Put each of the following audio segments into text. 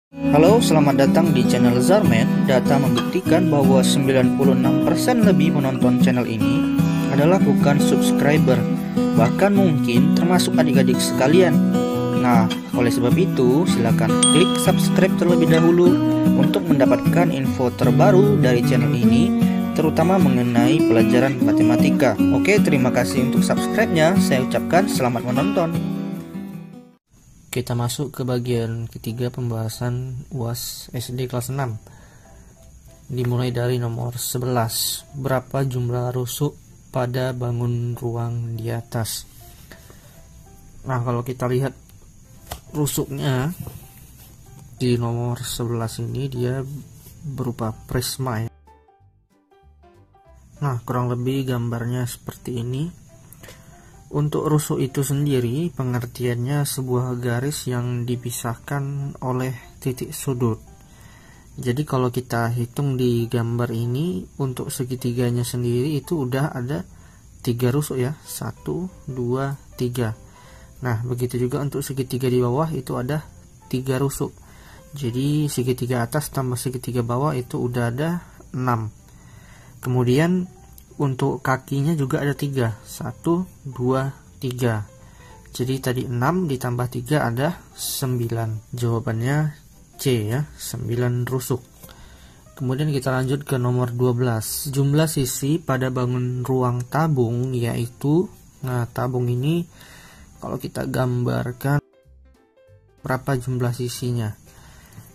Halo, selamat datang di channel Zarman. Data membuktikan bahwa 96% lebih penonton channel ini adalah bukan subscriber, bahkan mungkin termasuk adik-adik sekalian. Nah, oleh sebab itu, silakan klik subscribe terlebih dahulu untuk mendapatkan info terbaru dari channel ini, terutama mengenai pelajaran matematika. Oke, terima kasih untuk subscribe-nya. Saya ucapkan selamat menonton. Kita masuk ke bagian ketiga pembahasan UAS SD kelas 6. Dimulai dari nomor 11. Berapa jumlah rusuk pada bangun ruang di atas? Nah, kalau kita lihat rusuknya di nomor 11 ini, dia berupa prisma ya. Nah, kurang lebih gambarnya seperti ini. Untuk rusuk itu sendiri, pengertiannya sebuah garis yang dipisahkan oleh titik sudut. Jadi kalau kita hitung di gambar ini, untuk segitiganya sendiri itu udah ada 3 rusuk ya, 1, 2, 3. Nah, begitu juga untuk segitiga di bawah itu ada 3 rusuk. Jadi segitiga atas tambah segitiga bawah itu udah ada 6. Kemudian untuk kakinya juga ada 3, 1, 2, 3. Jadi tadi 6 ditambah 3 ada 9. Jawabannya C ya, 9 rusuk. Kemudian kita lanjut ke nomor 12. Jumlah sisi pada bangun ruang tabung yaitu, nah tabung ini kalau kita gambarkan berapa jumlah sisinya.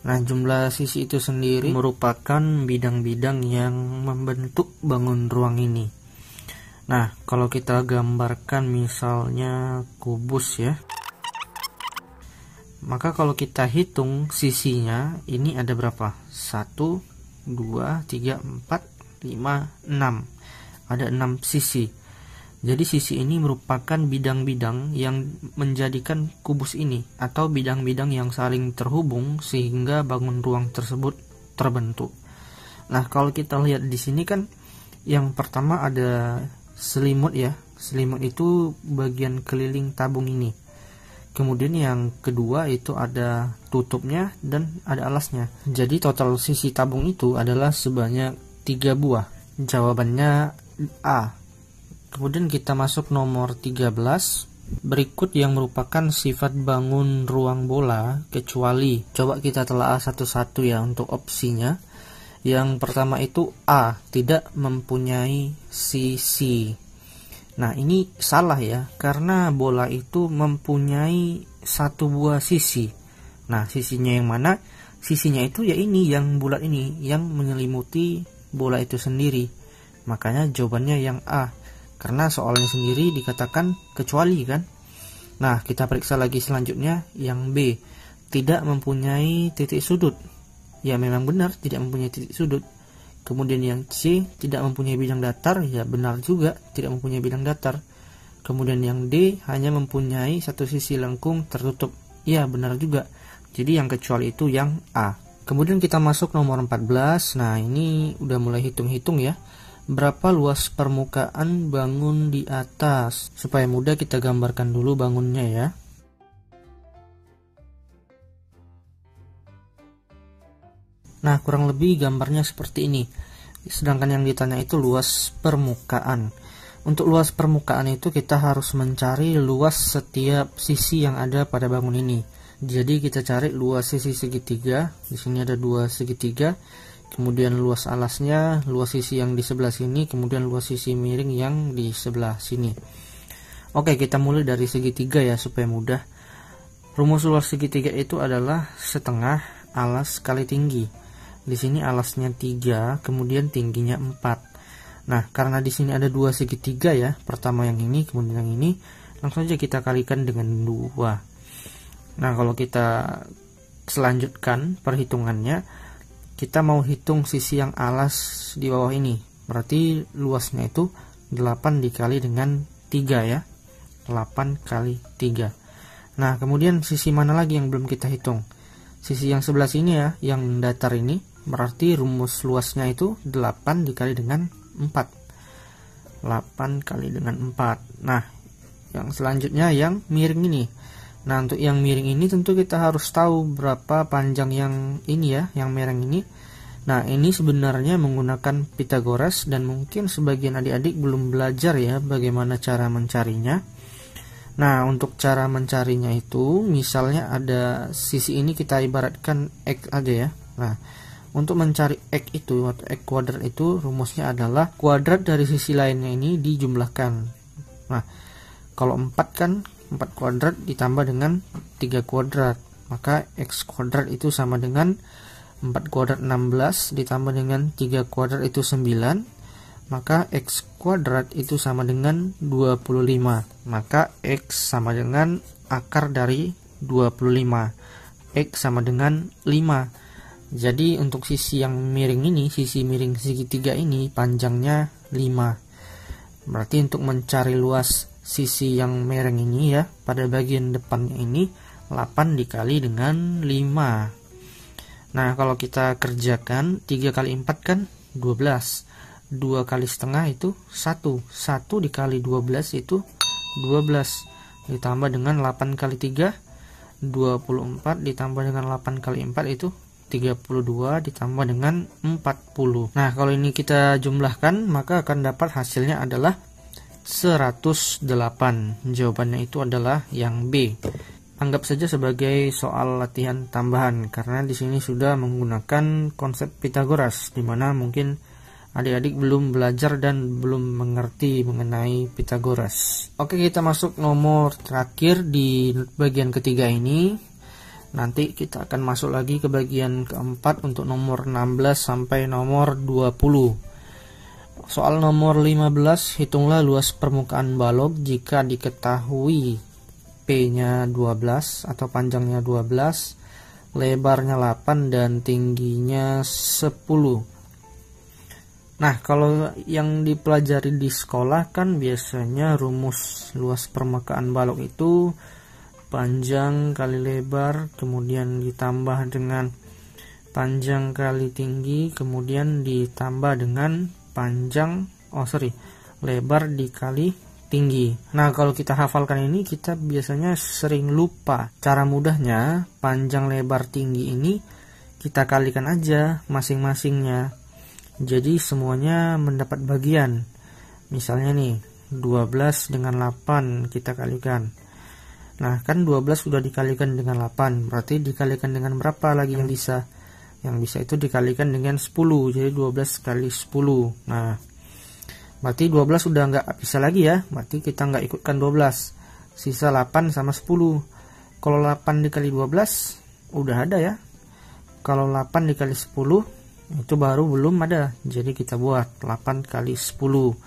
Nah, jumlah sisi itu sendiri merupakan bidang-bidang yang membentuk bangun ruang ini. Nah, kalau kita gambarkan misalnya kubus ya, maka kalau kita hitung sisinya ini ada berapa? 1, 2, 3, 4, 5, 6. Ada 6 sisi. Jadi sisi ini merupakan bidang-bidang yang menjadikan kubus ini, atau bidang-bidang yang saling terhubung sehingga bangun ruang tersebut terbentuk. Nah, kalau kita lihat di sini kan yang pertama ada selimut ya. Selimut itu bagian keliling tabung ini. Kemudian yang kedua itu ada tutupnya dan ada alasnya. Jadi total sisi tabung itu adalah sebanyak 3 buah. Jawabannya A. Kemudian kita masuk nomor 13. Berikut yang merupakan sifat bangun ruang bola kecuali. Coba kita telaah satu-satu ya untuk opsinya. Yang pertama itu A, tidak mempunyai sisi. Nah, ini salah ya, karena bola itu mempunyai 1 buah sisi. Nah, sisinya yang mana? Sisinya itu ya ini, yang bulat ini, yang menyelimuti bola itu sendiri. Makanya jawabannya yang A. Karena soalnya sendiri dikatakan kecuali kan. Nah, kita periksa lagi selanjutnya yang B, tidak mempunyai titik sudut. Ya memang benar, tidak mempunyai titik sudut. Kemudian yang C, tidak mempunyai bidang datar. Ya benar juga, tidak mempunyai bidang datar. Kemudian yang D, hanya mempunyai satu sisi lengkung tertutup. Ya benar juga. Jadi yang kecuali itu yang A. Kemudian kita masuk nomor 14. Nah, ini udah mulai hitung-hitung ya. Berapa luas permukaan bangun di atas? Supaya mudah kita gambarkan dulu bangunnya ya. Nah, kurang lebih gambarnya seperti ini. Sedangkan yang ditanya itu luas permukaan. Untuk luas permukaan itu kita harus mencari luas setiap sisi yang ada pada bangun ini. Jadi kita cari luas sisi segitiga. Di sini ada 2 segitiga. Kemudian luas alasnya, luas sisi yang di sebelah sini, kemudian luas sisi miring yang di sebelah sini. Oke, kita mulai dari segitiga ya supaya mudah. Rumus luas segitiga itu adalah setengah alas kali tinggi. Di sini alasnya 3, kemudian tingginya 4. Nah, karena di sini ada 2 segitiga ya, pertama yang ini, kemudian yang ini, langsung saja kita kalikan dengan 2. Nah, kalau kita selanjutkan perhitungannya, kita mau hitung sisi yang alas di bawah ini. Berarti luasnya itu 8 dikali dengan 3 ya. 8 kali 3. Nah, kemudian sisi mana lagi yang belum kita hitung? Sisi yang sebelah sini ya, yang datar ini. Berarti rumus luasnya itu 8 dikali dengan 4. 8 kali dengan 4. Nah, yang selanjutnya yang miring ini. Nah, untuk yang miring ini tentu kita harus tahu berapa panjang yang ini ya, yang miring ini. Nah, ini sebenarnya menggunakan Pythagoras, dan mungkin sebagian adik-adik belum belajar ya bagaimana cara mencarinya. Nah, untuk cara mencarinya itu, misalnya ada sisi ini kita ibaratkan X aja ya. Nah, untuk mencari X itu atau X kuadrat itu rumusnya adalah kuadrat dari sisi lainnya ini dijumlahkan. Nah, kalau 4 kan 4 kuadrat ditambah dengan 3 kuadrat, maka X kuadrat itu sama dengan 4 kuadrat 16 ditambah dengan 3 kuadrat itu 9, maka X kuadrat itu sama dengan 25. Maka X sama dengan akar dari 25. X sama dengan 5. Jadi untuk sisi yang miring ini, sisi miring segitiga ini panjangnya 5. Berarti untuk mencari luas sisi yang miring ini ya, pada bagian depannya ini 8 dikali dengan 5. Nah, kalau kita kerjakan 3 kali 4 kan 12. 2 kali setengah itu 1. 1 dikali 12 itu 12. Ditambah dengan 8 kali 3 24, ditambah dengan 8 kali 4 itu 32, ditambah dengan 40. Nah, kalau ini kita jumlahkan, maka akan dapat hasilnya adalah 108. Jawabannya itu adalah yang B. Anggap saja sebagai soal latihan tambahan, karena di sini sudah menggunakan konsep Pythagoras, di mana mungkin adik-adik belum belajar dan belum mengerti mengenai Pythagoras. Oke, kita masuk nomor terakhir di bagian ketiga ini. Nanti kita akan masuk lagi ke bagian keempat untuk nomor 16 sampai nomor 20. Soal nomor 15, hitunglah luas permukaan balok jika diketahui P-nya 12 atau panjangnya 12, lebarnya 8 dan tingginya 10. Nah, kalau yang dipelajari di sekolah kan biasanya rumus luas permukaan balok itu panjang kali lebar, kemudian ditambah dengan panjang kali tinggi, kemudian ditambah dengan lebar dikali tinggi. Nah, kalau kita hafalkan ini, kita biasanya sering lupa. Cara mudahnya, panjang lebar tinggi ini kita kalikan aja masing-masingnya. Jadi semuanya mendapat bagian. Misalnya nih, 12 dengan 8 kita kalikan. Nah, kan 12 sudah dikalikan dengan 8, berarti dikalikan dengan berapa lagi yang bisa? Yang bisa itu dikalikan dengan 10, jadi 12 kali 10. Nah, berarti 12 sudah nggak bisa lagi ya, berarti kita nggak ikutkan 12. Sisa 8 sama 10. Kalau 8 dikali 12, udah ada ya. Kalau 8 dikali 10, itu baru belum ada. Jadi kita buat 8 kali 10.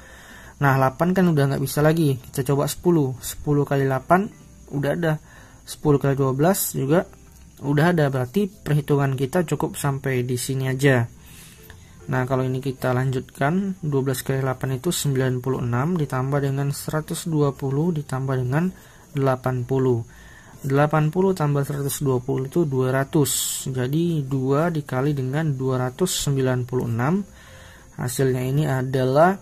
Nah, 8 kan udah nggak bisa lagi. Kita coba 10. 10 kali 8, udah ada. 10 kali 12 juga udah ada, berarti perhitungan kita cukup sampai di sini aja. Nah, kalau ini kita lanjutkan, 12 kali 8 itu 96, ditambah dengan 120, ditambah dengan 80. 80 tambah 120 itu 200. Jadi 2 dikali dengan 296, hasilnya ini adalah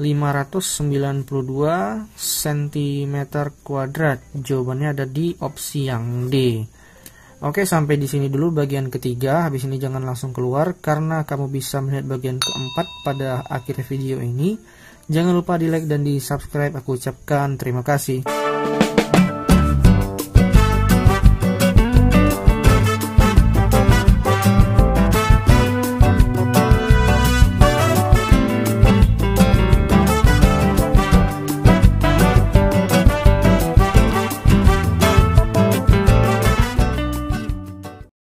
592 cm kuadrat. Jawabannya ada di opsi yang D. Oke, sampai di sini dulu bagian ketiga. Habis ini jangan langsung keluar, karena kamu bisa melihat bagian keempat pada akhir video ini. Jangan lupa di like dan di subscribe. Aku ucapkan terima kasih.